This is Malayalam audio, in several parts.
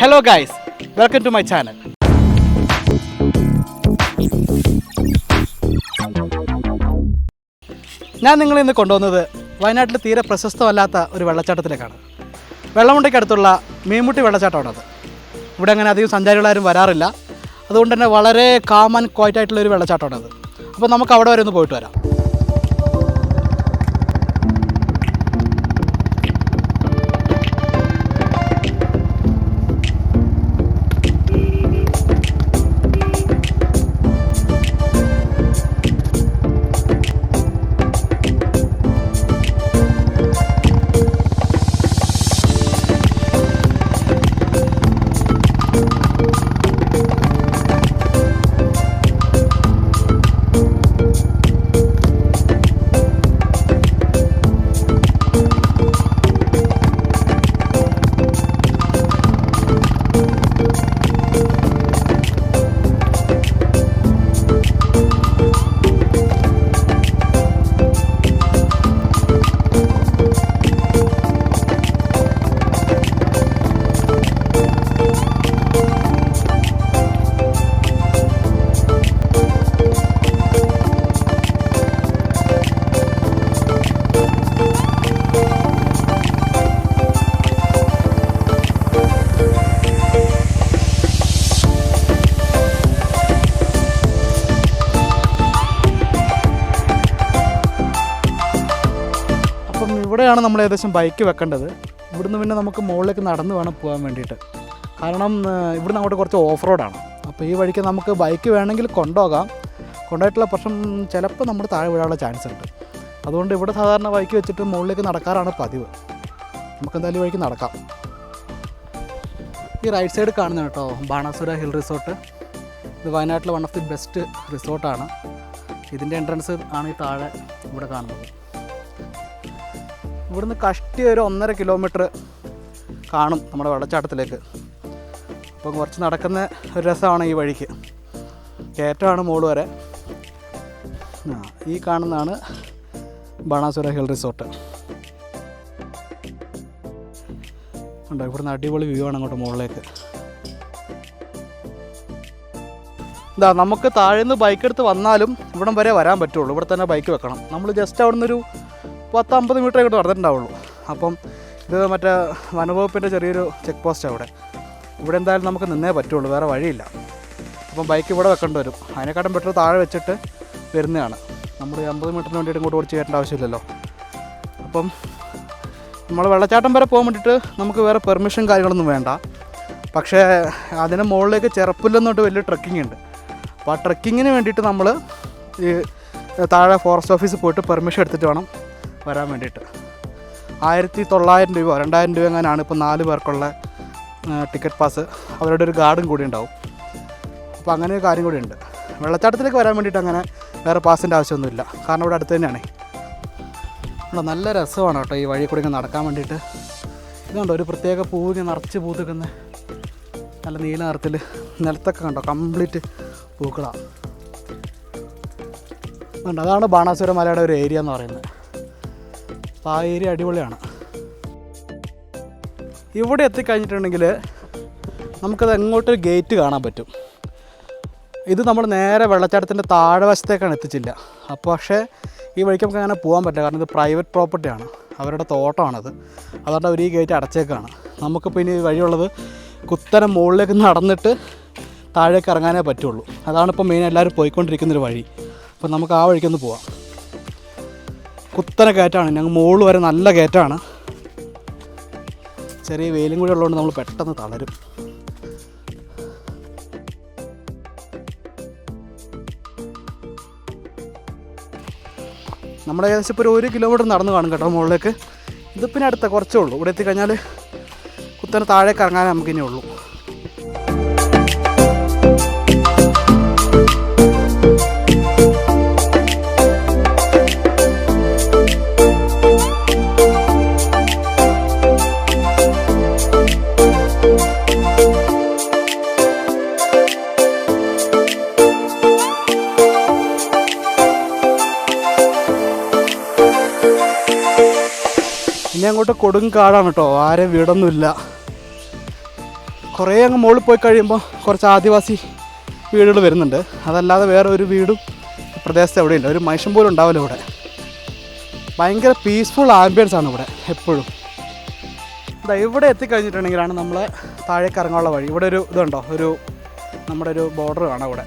Hello guys, welcome to my channel. ഞാൻ നിങ്ങളെ ഇന്ന് കൊണ്ടുവന്നത് വയനാട്ടിൽ തീരെ പ്രശസ്തമല്ലാത്ത ഒരു വെള്ളച്ചാട്ടത്തിലേക്കാണ്. വെള്ളമുണ്ടയ്ക്കടുത്തുള്ള മീൻമുട്ടി വെള്ളച്ചാട്ടമാണത്. ഇവിടെ അങ്ങനെ അധികം സഞ്ചാരികളാരും വരാറില്ല. അതുകൊണ്ട് തന്നെ വളരെ കാം ആൻഡ് ക്വയറ്റ് ആയിട്ടുള്ളൊരു വെള്ളച്ചാട്ടമാണത്. അപ്പോൾ നമുക്ക് അവിടെ വരെ ഒന്ന് പോയിട്ട് വരാം. ഇവിടെയാണ് നമ്മൾ ഏകദേശം ബൈക്ക് വെക്കേണ്ടത്. ഇവിടുന്ന് പിന്നെ നമുക്ക് മുകളിലേക്ക് നടന്ന് വേണം പോകാൻ വേണ്ടിയിട്ട്. കാരണം ഇവിടുന്ന് അങ്ങോട്ട് കുറച്ച് ഓഫ് റോഡാണ്. അപ്പോൾ ഈ വഴിക്ക് നമുക്ക് ബൈക്ക് വേണമെങ്കിൽ കൊണ്ടുപോയിട്ടുള്ള പ്രശ്നം ചിലപ്പോൾ നമ്മൾ താഴെ വീഴാനുള്ള ചാൻസ് ഉണ്ട്. അതുകൊണ്ട് ഇവിടെ സാധാരണ ബൈക്ക് വെച്ചിട്ട് മുകളിലേക്ക് നടക്കാറാണ് പതിവ്. നമുക്കെന്തായാലും ഈ വഴിക്ക് നടക്കാം. ഈ റൈറ്റ് സൈഡ് കാണുന്നത് കേട്ടോ ബാണാസുര ഹിൽ റിസോർട്ട്. ഇത് വയനാട്ടിലെ വൺ ഓഫ് ദി ബെസ്റ്റ് റിസോർട്ടാണ്. ഇതിൻ്റെ എൻട്രൻസ് ആണ് ഈ താഴെ ഇവിടെ കാണുന്നത്. ഇവിടുന്ന് കഷ്ടി ഒരു 1.5 കിലോമീറ്റർ കാണും നമ്മുടെ വെള്ളച്ചാട്ടത്തിലേക്ക്. അപ്പം കുറച്ച് നടക്കുന്ന ഒരു രസമാണ് ഈ വഴിക്ക്. കയറ്റമാണ് മുകളിൽ വരെ. ഈ കാണുന്നതാണ് ബാണാസുര ഹിൽ റിസോർട്ട്. ഉണ്ടോ, ഇവിടുന്ന് അടിപൊളി വ്യൂ ആണ് അങ്ങോട്ട് മുകളിലേക്ക്. നമുക്ക് താഴെ നിന്ന് ബൈക്ക് എടുത്ത് വന്നാലും ഇവിടം വരെ വരാൻ പറ്റുള്ളൂ. ഇവിടെ തന്നെ ബൈക്ക് വെക്കണം. നമ്മൾ ജസ്റ്റ് അവിടെ നിന്നൊരു 10-50 മീറ്റർ അങ്ങോട്ട് നടന്നിട്ടുണ്ടാവുള്ളൂ. അപ്പം ഇത് മറ്റേ വനവകുപ്പിൻ്റെ ചെറിയൊരു ചെക്ക് പോസ്റ്റ് ഇവിടെ എന്തായാലും നമുക്ക് നിന്നേ പറ്റുള്ളൂ, വേറെ വഴിയില്ല. അപ്പം ബൈക്ക് ഇവിടെ വെക്കേണ്ടി വരും. അതിനെക്കാട്ടും ബെറ്റർ താഴെ വെച്ചിട്ട് വരുന്നതാണ്. നമ്മൾ 50 മീറ്ററിന് വേണ്ടിയിട്ട് ഇങ്ങോട്ട് ഓടിച്ച് കയറ്റേണ്ട ആവശ്യമില്ലല്ലോ. അപ്പം നമ്മൾ വെള്ളച്ചാട്ടം വരെ പോകാൻ വേണ്ടിയിട്ട് നമുക്ക് വേറെ പെർമിഷൻ കാര്യങ്ങളൊന്നും വേണ്ട. പക്ഷേ അതിന് മുകളിലേക്ക് ചെറുപ്പില്ലെന്നോട്ട് വലിയ ട്രക്കിംഗ് ഉണ്ട്. അപ്പോൾ ആ ട്രക്കിങ്ങിന് വേണ്ടിയിട്ട് നമ്മൾ ഈ താഴെ ഫോറസ്റ്റ് ഓഫീസിൽ പോയിട്ട് പെർമിഷൻ എടുത്തിട്ട് വേണം വരാൻ വേണ്ടിയിട്ട്. 1900 രൂപ 2000 രൂപ എങ്ങനെയാണ് ഇപ്പോൾ 4 പേർക്കുള്ള ടിക്കറ്റ് പാസ്. അവരുടെ ഒരു ഗാർഡും കൂടി ഉണ്ടാവും. അപ്പോൾ അങ്ങനെ ഒരു കാര്യം കൂടി ഉണ്ട്. വെള്ളച്ചാട്ടത്തിലേക്ക് വരാൻ വേണ്ടിയിട്ട് അങ്ങനെ വേറെ പാസിൻ്റെ ആവശ്യമൊന്നുമില്ല. കാരണം ഇവിടെ അടുത്ത് തന്നെയാണ്. ഇവിടെ നല്ല രസമാണ് കേട്ടോ ഈ വഴി കൂടി ഇങ്ങനെ നടക്കാൻ വേണ്ടിയിട്ട്. ഇതുണ്ടോ ഒരു പ്രത്യേക പൂവ് ഇങ്ങനെ നിറച്ച് പൂത്തുക്കുന്ന നല്ല നീല നിറത്തിൽ. നിലത്തൊക്കെ കണ്ടോ കംപ്ലീറ്റ് പൂക്കളാണ്. അതുകൊണ്ട് അതാണ് ബാണാസുര മലയുടെ ഒരു ഏരിയ എന്ന് പറയുന്നത്. അപ്പോൾ ആ ഏരിയ അടിപൊളിയാണ്. ഇവിടെ എത്തിക്കഴിഞ്ഞിട്ടുണ്ടെങ്കിൽ നമുക്കത് എങ്ങോട്ടൊരു ഗേറ്റ് കാണാൻ പറ്റും. ഇത് നമ്മൾ നേരെ വെള്ളച്ചാട്ടത്തിൻ്റെ താഴെ വശത്തേക്കാണ് എത്തിച്ചില്ല. അപ്പോൾ പക്ഷേ ഈ വഴിക്ക് നമുക്ക് അങ്ങനെ പോകാൻ പറ്റില്ല. കാരണം ഇത് പ്രൈവറ്റ് പ്രോപ്പർട്ടിയാണ്, അവരുടെ തോട്ടമാണത്. അതുകൊണ്ട് അവർ ഈ ഗേറ്റ് അടച്ചേക്കാണ്. നമുക്കിപ്പോൾ ഇനി വഴിയുള്ളത് കുത്തനെ മുകളിലേക്ക് നടന്നിട്ട് താഴേക്ക് ഇറങ്ങാനേ പറ്റുള്ളൂ. അതാണിപ്പോൾ മെയിൻ എല്ലാവരും പോയിക്കൊണ്ടിരിക്കുന്നൊരു വഴി. അപ്പോൾ നമുക്ക് ആ വഴിക്കൊന്ന് പോവാം. കുത്തനെ കയറ്റാണ്. ഞങ്ങൾ മുകളിൽ വരെ നല്ല കയറ്റാണ്. ചെറിയ വെയിലും കൂടി ഉള്ളതുകൊണ്ട് നമ്മൾ പെട്ടെന്ന് തളരും. നമ്മൾ ഏകദേശം ഇപ്പോൾ ഒരു 1 കിലോമീറ്റർ നടന്ന് കാണും കേട്ടോ മുകളിലേക്ക്. ഇത് പിന്നെ അടുത്ത കുറച്ചേ ഉള്ളൂ. ഇവിടെ എത്തിക്കഴിഞ്ഞാൽ കുത്തനെ താഴേക്ക് ഇറങ്ങാനേ നമുക്കിനി ഉള്ളൂ. ഇനി അങ്ങോട്ട് കൊടുങ്കാടാണ് കേട്ടോ, ആരും വീടൊന്നുമില്ല. കുറേ അങ്ങ് മുകളിൽ പോയി കഴിയുമ്പോൾ കുറച്ച് ആദിവാസി വീടുകൾ വരുന്നുണ്ട്. അതല്ലാതെ വേറെ ഒരു വീടും പ്രദേശത്ത് എവിടെയില്ല. ഒരു മനുഷ്യൻ പോലും ഉണ്ടാവില്ല ഇവിടെ. ഭയങ്കര പീസ്ഫുൾ ആംബിയൻസ് ആണ് ഇവിടെ എപ്പോഴും. ഇവിടെ എത്തിക്കഴിഞ്ഞിട്ടുണ്ടെങ്കിലാണ് നമ്മളെ താഴേക്ക് ഇറങ്ങാനുള്ള വഴി. ഇവിടെ ഒരു ഇതുണ്ടോ, നമ്മുടെ ഒരു ബോർഡർ കാണാം ഇവിടെ.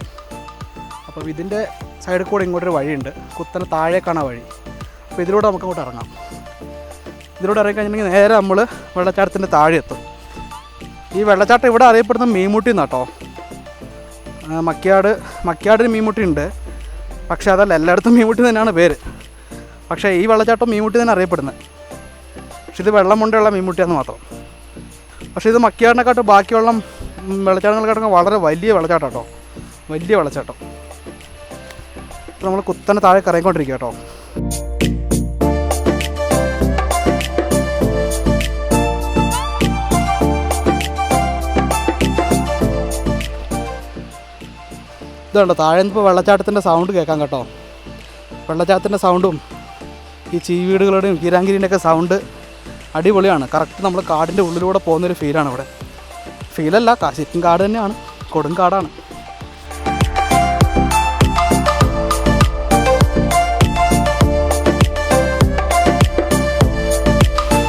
അപ്പം ഇതിൻ്റെ സൈഡിൽ കൂടെ ഇങ്ങോട്ടൊരു വഴിയുണ്ട്, കുത്തനെ താഴേക്കാണ് വഴി. അപ്പോൾ ഇതിലൂടെ നമുക്ക് അങ്ങോട്ട് ഇറങ്ങാം. ഇതിലൂടെ ഇറങ്ങിക്കഴിഞ്ഞിട്ടുണ്ടെങ്കിൽ നേരെ നമ്മൾ വെള്ളച്ചാട്ടത്തിൻ്റെ താഴെ എത്തും. ഈ വെള്ളച്ചാട്ടം ഇവിടെ അറിയപ്പെടുന്ന മീൻമുട്ടി എന്നാട്ടോ. മക്കിയാടിന് മീൻമുട്ടി ഉണ്ട്, പക്ഷേ അതല്ല, എല്ലായിടത്തും മീൻമുട്ടി തന്നെയാണ് പേര്. പക്ഷേ ഈ വെള്ളച്ചാട്ടം മീൻമുട്ടി തന്നെ അറിയപ്പെടുന്നത്. പക്ഷെ ഇത് വെള്ളമുണ്ടയുള്ള മീൻമുട്ടിയാന്ന് മാത്രം. പക്ഷേ ഇത് മക്കിയാടിനെക്കാട്ടും ബാക്കിയുള്ള വെള്ളച്ചാട്ടങ്ങളെക്കാട്ടും വളരെ വലിയ വെള്ളച്ചാട്ടം കേട്ടോ, വലിയ വെള്ളച്ചാട്ടം. ഇപ്പോൾ നമ്മൾ കുത്തനെ താഴെ കറങ്ങിക്കൊണ്ടിരിക്കുക കേട്ടോ. ഇതുണ്ട് താഴെ ഇപ്പോൾ വെള്ളച്ചാട്ടത്തിൻ്റെ സൗണ്ട് കേൾക്കാം കേട്ടോ. വെള്ളച്ചാട്ടത്തിൻ്റെ സൗണ്ടും ഈ ചീവീടുകളുടെയും കീരാങ്കിരീൻ്റെയൊക്കെ സൗണ്ട് അടിപൊളിയാണ്. കറക്റ്റ് നമ്മൾ കാടിൻ്റെ ഉള്ളിലൂടെ പോകുന്നൊരു ഫീലാണ് ഇവിടെ. ഫീലല്ല, ശരിക്കും കാട് തന്നെയാണ്, കൊടും കാടാണ്.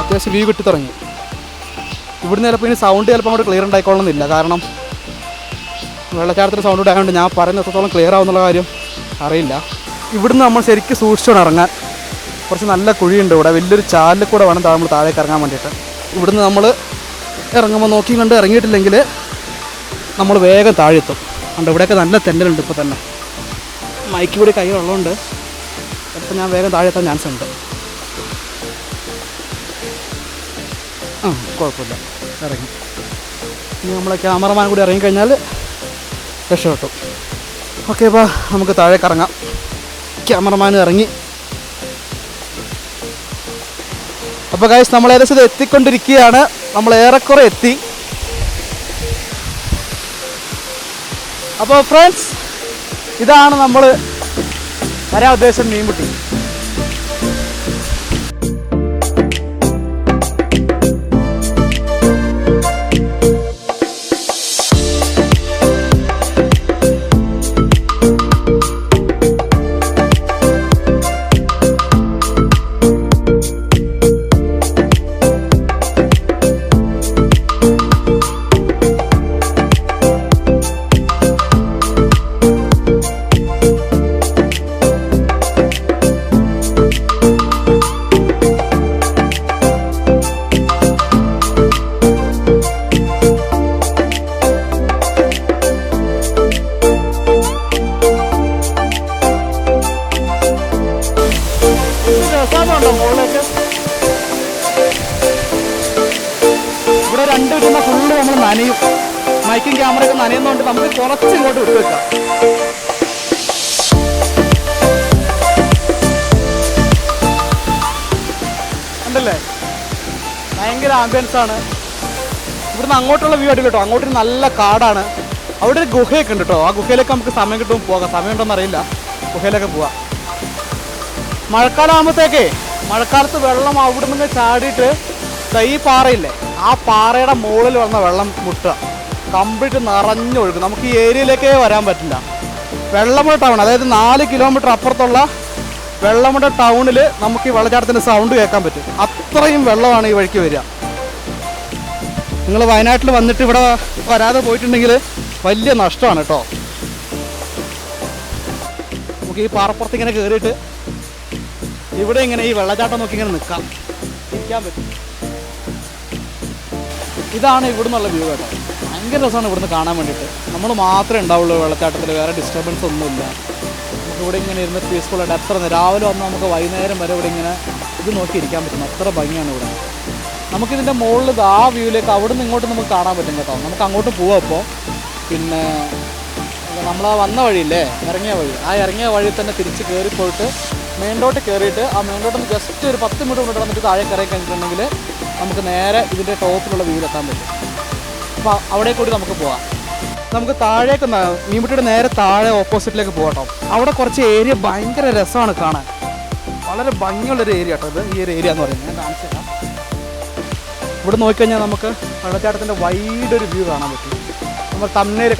അത്യാവശ്യം വ്യൂ കിട്ടി തുടങ്ങി. ഇവിടുന്ന് ചിലപ്പോൾ ഇനി സൗണ്ട് ചിലപ്പോൾ അങ്ങോട്ട് ക്ലിയർ ഉണ്ടായിക്കൊള്ളുന്നില്ല. കാരണം വെള്ളച്ചാട്ടത്തിൻ്റെ സൗണ്ട് കൂടെ ആയതുകൊണ്ട് ഞാൻ പറയുന്ന എത്രത്തോളം ക്ലിയർ ആവുന്നുള്ള കാര്യം അറിയില്ല. ഇവിടുന്ന് നമ്മൾ ശരിക്കും സൂക്ഷിച്ചോണം ഇറങ്ങാൻ. കുറച്ച് നല്ല കുഴിയുണ്ട് ഇവിടെ, വലിയൊരു ചാലിൽ കൂടെ വേണം നമ്മൾ താഴേക്ക് ഇറങ്ങാൻ വേണ്ടിയിട്ട്. ഇവിടുന്ന് നമ്മൾ ഇറങ്ങുമ്പോൾ നോക്കി കണ്ട് ഇറങ്ങിയിട്ടില്ലെങ്കിൽ നമ്മൾ വേഗം താഴെ എത്തും. അതുകൊണ്ട് ഇവിടെയൊക്കെ നല്ല തെന്നലുണ്ട്. ഇപ്പോൾ തന്നെ മൈക്ക് കൂടി കൈ ഉള്ളതുകൊണ്ട് ചിലപ്പോൾ ഞാൻ വേഗം താഴെ എത്താൻ ചാൻസ് ഉണ്ട്. കുഴപ്പമില്ല, ഇറങ്ങി. ഇനി നമ്മളെ ക്യാമറമാൻ കൂടി ഇറങ്ങിക്കഴിഞ്ഞാൽ രക്ഷപ്പെട്ടു. ഓക്കെ, അപ്പോൾ നമുക്ക് താഴേക്ക് ഇറങ്ങാം. ക്യാമറമാൻ ഇറങ്ങി. അപ്പോൾ ഗൈസ്, നമ്മൾ ഏകദേശം എത്തിക്കൊണ്ടിരിക്കുകയാണ്. നമ്മൾ ഏറെക്കുറെ എത്തി. അപ്പോൾ ഫ്രണ്ട്സ്, ഇതാണ് നമ്മൾ വരാൻ ഉദ്ദേശിച്ച മീൻമുട്ടി. ഇവിടെ രണ്ട് കിട്ടുന്ന ഫുള്ള് നമ്മൾ നനയും. മൈക്കും ക്യാമറയൊക്കെ നനയുന്നതുകൊണ്ട് നമുക്ക് കുറച്ച് ഇങ്ങോട്ട് വിട്ടു വെക്കാം. ഉണ്ടല്ലേ, ഭയങ്കര ആംബിയൻസ് ആണ്. ഇവിടുന്ന് അങ്ങോട്ടുള്ള വ്യൂ അടിപൊളി കേട്ടോ. അങ്ങോട്ടൊരു നല്ല കാടാണ്. അവിടെ ഒരു ഗുഹയൊക്കെ ഉണ്ട് കേട്ടോ. ആ ഗുഹയിലേക്ക് നമുക്ക് സമയം കിട്ടുമ്പോൾ പോകാം. സമയമുണ്ടോയെന്ന് അറിയില്ല, ഗുഹയിലൊക്കെ പോവാം. മഴക്കാലം ആകുമ്പോഴത്തേക്കേ, മഴക്കാലത്ത് വെള്ളം അവിടെ നിന്ന് ചാടിയിട്ട് ഈ പാറയില്ലേ, ആ പാറയുടെ മുകളിൽ വന്ന വെള്ളം മുട്ടുക കംപ്ലീറ്റ് നിറഞ്ഞൊഴുകും. നമുക്ക് ഈ ഏരിയയിലേക്കേ വരാൻ പറ്റില്ല. വെള്ളമുണ്ട ടൗൺ, അതായത് 4 കിലോമീറ്റർ അപ്പുറത്തുള്ള വെള്ളമുണ്ട ടൗണിൽ നമുക്ക് ഈ വെള്ളച്ചാട്ടത്തിൻ്റെ സൗണ്ട് കേൾക്കാൻ പറ്റും. അത്രയും വെള്ളമാണ് ഈ വഴിക്ക് വരിക. നിങ്ങൾ വയനാട്ടിൽ വന്നിട്ട് ഇവിടെ വരാതെ പോയിട്ടുണ്ടെങ്കിൽ വലിയ നഷ്ടമാണ് കേട്ടോ. നമുക്ക് ഈ പാറപ്പുറത്ത് ഇങ്ങനെ കയറിയിട്ട് ഇവിടെ ഇങ്ങനെ ഈ വെള്ളച്ചാട്ടം നോക്കി ഇങ്ങനെ ഇരിക്കാൻ പറ്റും. ഇതാണ് ഇവിടുന്നുള്ള വ്യൂ കേട്ടോ. ഭയങ്കര രസമാണ് ഇവിടുന്ന് കാണാൻ വേണ്ടിയിട്ട്. നമ്മൾ മാത്രമേ ഉണ്ടാവുള്ളൂ വെള്ളച്ചാട്ടത്തിൽ, വേറെ ഡിസ്റ്റർബൻസ് ഒന്നുമില്ല. നമുക്ക് ഇവിടെ ഇങ്ങനെ ഇരുന്ന് പീസ്ഫുള്ളായിട്ട് എത്ര രാവിലെ വന്ന് നമുക്ക് വൈകുന്നേരം വരെ ഇവിടെ ഇങ്ങനെ ഇത് നോക്കി ഇരിക്കാൻ പറ്റും. അത്ര ഭംഗിയാണ് ഇവിടെ. നമുക്കിതിൻ്റെ മുകളിൽ ആ വ്യൂവിലേക്ക് അവിടെ നിന്ന് ഇങ്ങോട്ട് നമുക്ക് കാണാൻ പറ്റും കേട്ടോ. നമുക്ക് അങ്ങോട്ട് പോവാം. ഇപ്പോൾ പിന്നെ നമ്മൾ ആ വന്ന വഴിയില്ലേ, ഇറങ്ങിയ വഴി, ആ ഇറങ്ങിയ വഴി തന്നെ തിരിച്ച് കയറിപ്പോയിട്ട് മെയിൻറോട്ട് കയറിയിട്ട് ആ മെയിൻറോട്ടിൽ ജസ്റ്റ് ഒരു 10 മിനിറ്റ് കൊണ്ടിട്ട് വന്നിട്ട് താഴെ കയറി കഴിഞ്ഞിട്ടുണ്ടെങ്കിൽ നമുക്ക് നേരെ ഇതിൻ്റെ ടോപ്പിലുള്ള വ്യൂവിലെത്താൻ പറ്റും. അപ്പോൾ അവിടെ കൂടി നമുക്ക് പോവാം. നമുക്ക് താഴേക്ക് മീൻമുട്ടിയുടെ നേരെ താഴെ ഓപ്പോസിറ്റിലേക്ക് പോകട്ടോ. അവിടെ കുറച്ച് ഏരിയ ഭയങ്കര രസമാണ് കാണാൻ. വളരെ ഭംഗിയുള്ളൊരു ഏരിയ കേട്ടോ ഇത്. ഈ ഒരു ഏരിയ എന്ന് പറയുന്നത് ഞാൻ കാണിച്ചു തരാം. ഇവിടെ നോക്കിക്കഴിഞ്ഞാൽ നമുക്ക് വെള്ളച്ചാട്ടത്തിൻ്റെ വൈഡൊരു വ്യൂ കാണാൻ പറ്റും. നമ്മൾ തമ്മനയിൽ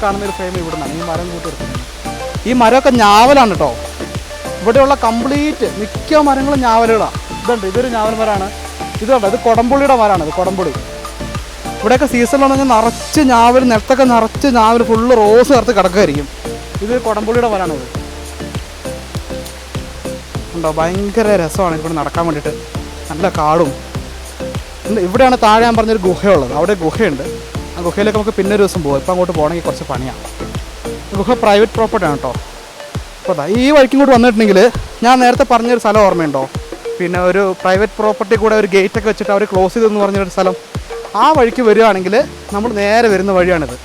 കാണുന്നൊരു ഫ്രെയിം ഇവിടെ നിന്നാണ് ഈ മരം കൂട്ടി എടുക്കുന്നത്. ഈ മരമൊക്കെ ഞാവലാണ് കേട്ടോ. ഇവിടെയുള്ള കംപ്ലീറ്റ് മിക്ക മരങ്ങളും ഞാവലുകളാണ്. ഇതൊരു ഞാവൽ മരമാണ്. ഇതുണ്ട്, ഇത് കുടംപുളിയുടെ മരമാണ്. ഇത് കുടംപുളി. ഇവിടെയൊക്കെ സീസണിലാണെങ്കിൽ നിറച്ച് ഞാവൽ, നിലത്തൊക്കെ നിറച്ച് ഞാവൽ ഫുള്ള് റോസ് ചേർത്ത് കിടക്കുകയായിരിക്കും. ഇത് കുടംപുളിയുടെ മരമാണ്. ഇത് ഉണ്ടോ, ഭയങ്കര രസമാണ് ഇവിടെ നടക്കാൻ വേണ്ടിയിട്ട്. നല്ല കാടും. ഇവിടെയാണ് താഴെ ഞാൻ പറഞ്ഞൊരു ഗുഹയുള്ളത്. അവിടെ ഗുഹയുണ്ട്. ആ ഗുഹയിലേക്ക് നമുക്ക് പിന്നെ ഒരു ദിവസം പോകും. ഇപ്പം അങ്ങോട്ട് പോകണമെങ്കിൽ കുറച്ച് പണിയാണ്. ഗുഹ പ്രൈവറ്റ് പ്രോപ്പർട്ടിയാണ് കേട്ടോ. അപ്പോൾ ഈ വഴിക്കും കൂടി വന്നിട്ടുണ്ടെങ്കിൽ ഞാൻ നേരത്തെ പറഞ്ഞൊരു സ്ഥലം ഓർമ്മയുണ്ടോ? പിന്നെ ഒരു പ്രൈവറ്റ് പ്രോപ്പർട്ടി കൂടെ ഒരു ഗേറ്റൊക്കെ വെച്ചിട്ട് അവർ ക്ലോസ് ചെയ്തെന്ന് പറഞ്ഞൊരു സ്ഥലം. ആ വഴിക്ക് വരികയാണെങ്കിൽ നമ്മൾ നേരെ വരുന്ന വഴിയാണിത്.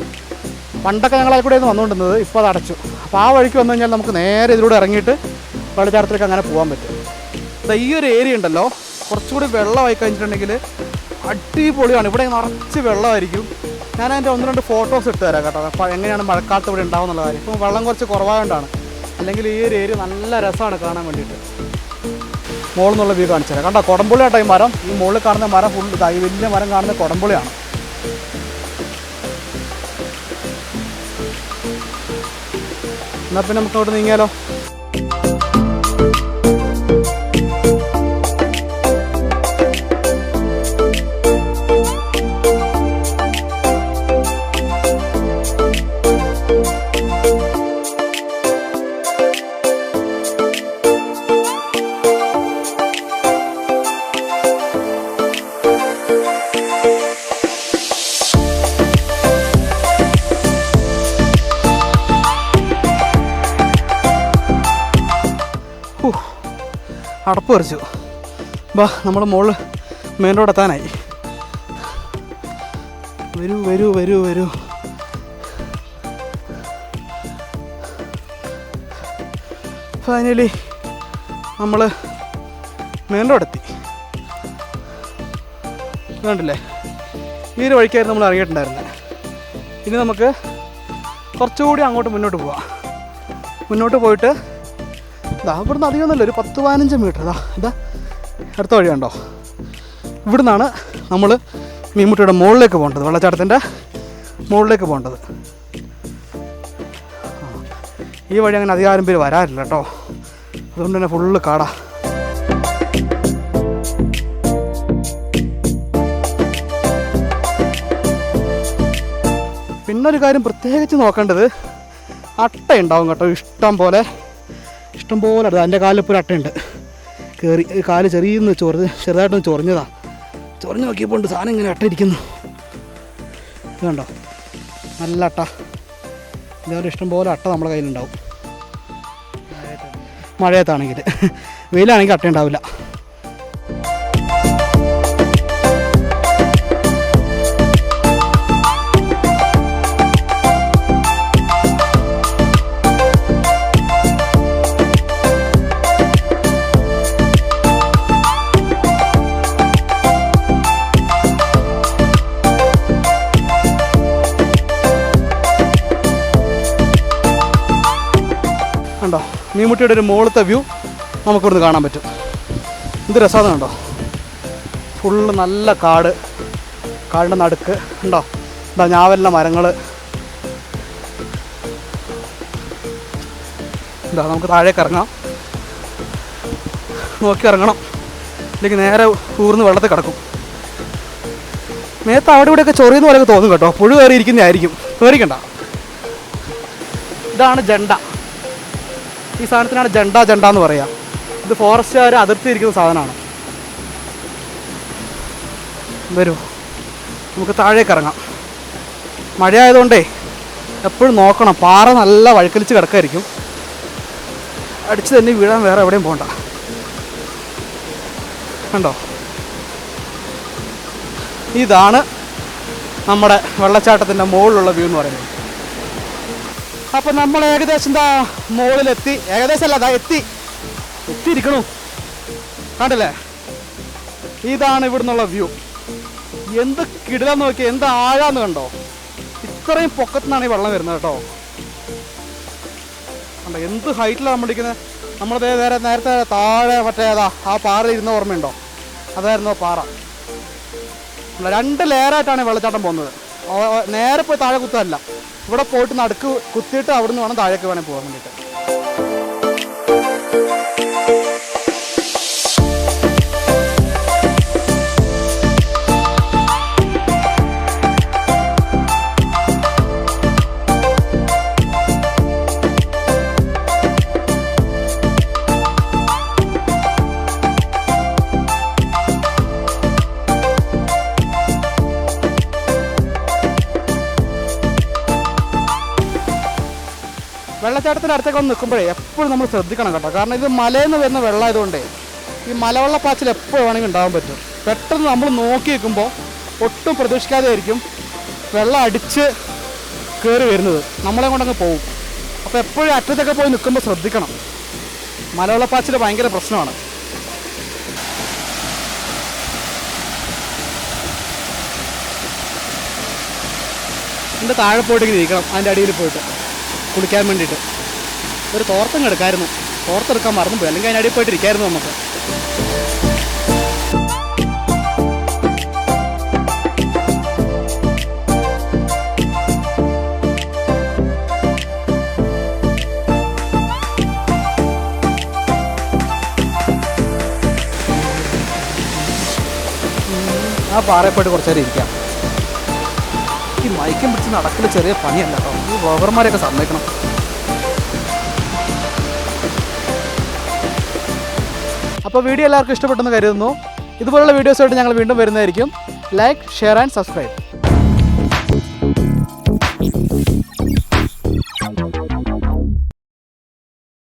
പണ്ടൊക്കെ ഞങ്ങൾ അതിൽ കൂടെയാണ് വന്നുകൊണ്ടിരുന്നത്. ഇപ്പോൾ അത് അടച്ചു. അപ്പോൾ ആ വഴിക്ക് വന്നു കഴിഞ്ഞാൽ നമുക്ക് നേരെ ഇതിലൂടെ ഇറങ്ങിയിട്ട് വെള്ളച്ചാട്ടത്തിലേക്ക് അങ്ങനെ പോകാൻ പറ്റും. ഈ ഒരു ഏരിയ ഉണ്ടല്ലോ, കുറച്ചുകൂടി വെള്ളമായി കഴിഞ്ഞിട്ടുണ്ടെങ്കിൽ അടിപൊളിയാണ്. ഇവിടെ നിറച്ച് വെള്ളമായിരിക്കും. ഞാൻ അതിൻ്റെ 1-2 ഫോട്ടോസ് ഇട്ട് തരാം കേട്ടോ. അപ്പോൾ എങ്ങനെയാണ് മഴക്കാലത്ത് ഇവിടെ ഉണ്ടാവും എന്നുള്ള കാര്യം. ഇപ്പോൾ വെള്ളം കുറച്ച് കുറവായതുകൊണ്ടാണ്. അല്ലെങ്കിൽ ഈ ഒരു ഏരിയ നല്ല രസമാണ് കാണാൻ വേണ്ടിയിട്ട്. മുകളിൽ നിന്നുള്ള വ്യൂ കാണിച്ചു തരാം. കണ്ടോ, കുടംപുളിയാട്ടോ ഈ മരം. ഈ മുകളിൽ കാണുന്ന മരം ഫുൾ ഈ വലിയ മരം കാണുന്ന കുടംപുളിയാണ്. എന്നാൽ പിന്നെ നമുക്ക് അവിടെ നീങ്ങിയാലോ? അടപ്പ് പറിച്ചു. ബാ, നമ്മൾ മുകളിൽ മെയിൻ റോഡ് എത്താനായി. വരൂ വരൂ വരൂ വരൂ. ഫൈനലി നമ്മൾ മെയിൻ റോഡ് എത്തി. കണ്ടില്ലേ, ഈ ഒരു വഴിക്കായിരുന്നു നമ്മൾ ഇറങ്ങിയിട്ടുണ്ടായിരുന്നത്. ഇനി നമുക്ക് കുറച്ചുകൂടി അങ്ങോട്ട് മുന്നോട്ട് പോവാം. മുന്നോട്ട് പോയിട്ട് ഇവിടുന്ന് അധികമൊന്നുമല്ല, ഒരു 10-15 മീറ്റർ. ഇതാ അടുത്ത വഴിയുണ്ടോ. ഇവിടെ നിന്നാണ് നമ്മൾ മീൻമുട്ടിയുടെ മുകളിലേക്ക് പോകേണ്ടത്, വെള്ളച്ചാട്ടത്തിൻ്റെ മുകളിലേക്ക് പോകേണ്ടത്. ഈ വഴി അങ്ങനെ അധികം പേര് വരാറില്ല കേട്ടോ. അതുകൊണ്ട് തന്നെ ഫുള്ള് കാടാ. പിന്നൊരു കാര്യം പ്രത്യേകിച്ച് നോക്കേണ്ടത്, അട്ട ഉണ്ടാവും കേട്ടോ. ഇഷ്ടം പോലെ അടുത്ത്. എൻ്റെ കാലിലിപ്പോൾ ഒരു അട്ടയുണ്ട്. കയറി കാല് ചെറുതായിട്ടൊന്ന് ചൊറിഞ്ഞതാണ്. ചൊറിഞ്ഞ് നോക്കിയപ്പോൾ ഉണ്ട് സാധനം ഇങ്ങനെ അട്ട ഇരിക്കുന്നു. ഇത് കണ്ടോ, നല്ല അട്ട. ഇതേപോലെ ഇഷ്ടംപോലെ അട്ട നമ്മുടെ കയ്യിലുണ്ടാവും. മഴയത്താണെങ്കിൽ. വെയിലാണെങ്കിൽ അട്ട ഉണ്ടാവില്ല. കണ്ടോ, മീൻമുട്ടിയുടെ ഒരു മുകളിലത്തെ വ്യൂ നമുക്കിവിടുന്ന് കാണാൻ പറ്റും. എന്ത് രസമാണ് കണ്ടോ. ഫുള്ള് നല്ല കാട്, കാടിൻ്റെ നടുക്ക് ഉണ്ടോ. എന്താ ഞാവലിൻ്റെ മരങ്ങൾ. എന്താ നമുക്ക് താഴേക്ക് ഇറങ്ങാം. നോക്കി ഇറങ്ങണം, അല്ലെങ്കിൽ നേരെ ഊർന്ന് വെള്ളത്തിൽ കിടക്കും. നേരത്തെ അവിടെ ഇവിടെയൊക്കെ ചൊറിയുന്ന പോലെയൊക്കെ തോന്നും കേട്ടോ. പുഴു കയറിയിരിക്കുന്നതായിരിക്കും, കയറിക്കണ്ട. ഇതാണ് ജണ്ട. ഈ സാധനത്തിനാണ് ജണ്ട എന്ന് പറയാം. ഇത് ഫോറസ്റ്റുകാർ അതിർത്തിയിരിക്കുന്ന സാധനമാണ്. വരൂ, നമുക്ക് താഴേക്ക് ഇറങ്ങാം. മഴയായതുകൊണ്ടേ എപ്പോഴും നോക്കണം. പാറ നല്ല വഴുക്കലിച്ച് കിടക്കായിരിക്കും. അടിച്ച് തന്നെ വീഴാൻ വേറെ എവിടെയും പോകണ്ട. കണ്ടോ, ഇതാണ് നമ്മുടെ വെള്ളച്ചാട്ടത്തിൻ്റെ മുകളിലുള്ള വ്യൂ എന്ന് പറയുന്നത്. അപ്പം നമ്മൾ ഏകദേശം എന്താ മുകളിലെത്തി. ഏകദേശം അല്ല, അതാ എത്തിയിരിക്കണു. കണ്ടില്ലേ, ഇതാണ് ഇവിടെ നിന്നുള്ള വ്യൂ. എന്ത് കിടിലെന്ന് നോക്കി, എന്ത് ആഴാന്ന് കണ്ടോ. ഇത്രയും പൊക്കത്തിനാണ് ഈ വെള്ളം വരുന്നത് കേട്ടോ. കണ്ടോ, എന്ത് ഹൈറ്റിലാണ് നമ്മളിരിക്കുന്നത്. നമ്മളതേ നേരത്തെ താഴെ മറ്റേതാ ആ പാറ ഇരുന്ന ഓർമ്മയുണ്ടോ? അതായിരുന്നു ആ പാറ. 2 ലെയറായിട്ടാണ് വെള്ളച്ചാട്ടം പോകുന്നത്. നേരെ പോയി താഴെ കുത്തല്ല, ഇവിടെ പോയിട്ട് നടുക്ക് കുത്തിയിട്ട് അവിടെ നിന്ന് വേണം താഴേക്ക് വേണേൽ പോകാൻ വേണ്ടിയിട്ട്. വെള്ളച്ചാട്ടത്തിൻ്റെ അടുത്തൊക്കെ വന്ന് നിൽക്കുമ്പോഴേ എപ്പോഴും നമ്മൾ ശ്രദ്ധിക്കണം കേട്ടോ. കാരണം ഇത് മലയിൽ നിന്ന് വരുന്ന വെള്ളമായതുകൊണ്ടേ ഈ മലവെള്ളപ്പാച്ചിൽ എപ്പോൾ വേണമെങ്കിൽ ഉണ്ടാകാൻ പറ്റും. പെട്ടെന്ന് നമ്മൾ നോക്കി നിൽക്കുമ്പോൾ ഒട്ടും പ്രതീക്ഷിക്കാതെ ആയിരിക്കും വെള്ളം അടിച്ച് കയറി വരുന്നത്, നമ്മളെ കൊണ്ടങ്ങ് പോകും. അപ്പോൾ എപ്പോഴും അറ്റത്തൊക്കെ പോയി നിൽക്കുമ്പോൾ ശ്രദ്ധിക്കണം. മലവെള്ളപ്പാച്ചിൽ ഭയങ്കര പ്രശ്നമാണ്. എൻ്റെ താഴെ പോയിട്ട് ഇരിക്കണം, അതിൻ്റെ അടിയിൽ പോയിട്ട് കുളിക്കാൻ വേണ്ടിയിട്ട്. ഒരു തോർത്തങ്ങ് എടുക്കായിരുന്നു, തോർത്തെടുക്കാൻ മറന്നുപോയി, അല്ലെങ്കിൽ അതിൻ്റെ അടിയിൽ പോയിട്ട് ഇരിക്കായിരുന്നു നമുക്ക്. ആ പാറയിൽ പോയിട്ട് കുറച്ച് നേരം ഇരിക്കാം. ഈ മയക്കം പിടിച്ച് നടക്കൽ ചെറിയ പണിയല്ല കേട്ടോ, ഈ ബ്ലോഗർമാരെയൊക്കെ സമ്മതിക്കണം. അപ്പോൾ വീഡിയോ എല്ലാവർക്കും ഇഷ്ടപ്പെട്ടെന്ന് കരുതുന്നു. ഇതുപോലുള്ള വീഡിയോസായിട്ട് ഞങ്ങൾ വീണ്ടും വരുന്നതായിരിക്കും. Like, share and subscribe.